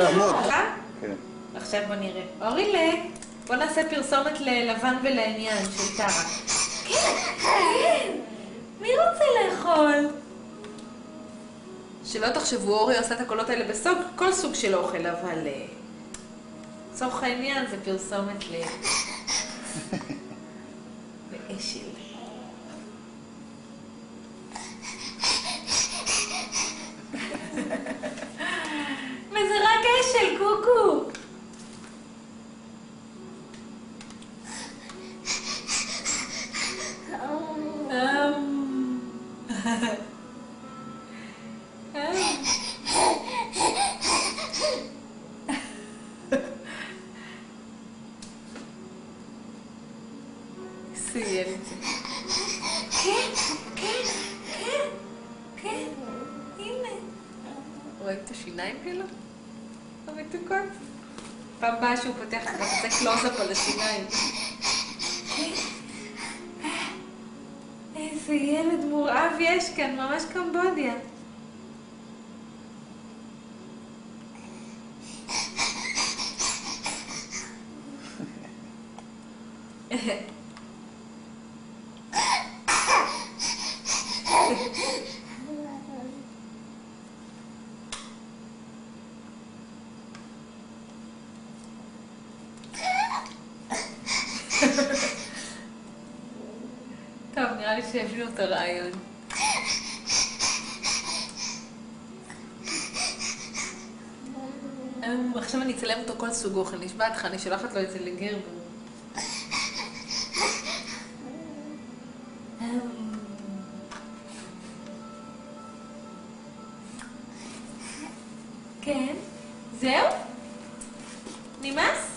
עמוד. כן. עכשיו בוא נראה. אורילה, בוא נעשה פרסומת ללבן ולעניין של טרה. כן, כן. מי רוצה לאכול? שלא תחשבו, אורי עושה את הקולות האלה בסוג, כל סוג של אוכל, אבל צורך העניין זה פרסומת לאשל. וזה רק אשל, קוקו. סייל את זה. כן, כן, כן, כן, הנה. רואים את השיניים שלו? המתוקות. פעם באה שהוא פותח, אתה עושה קלוז-אפ על השיניים. איזה ילד מורעב יש כאן, ממש קמבודיה. טוב, נראה לי שהבינו את הרעיון. עכשיו אני אצלם אותו כל סוג אוכל, נשבע אותך, אני שולחת לו את זה לגרבו. כן, זהו? נמאס?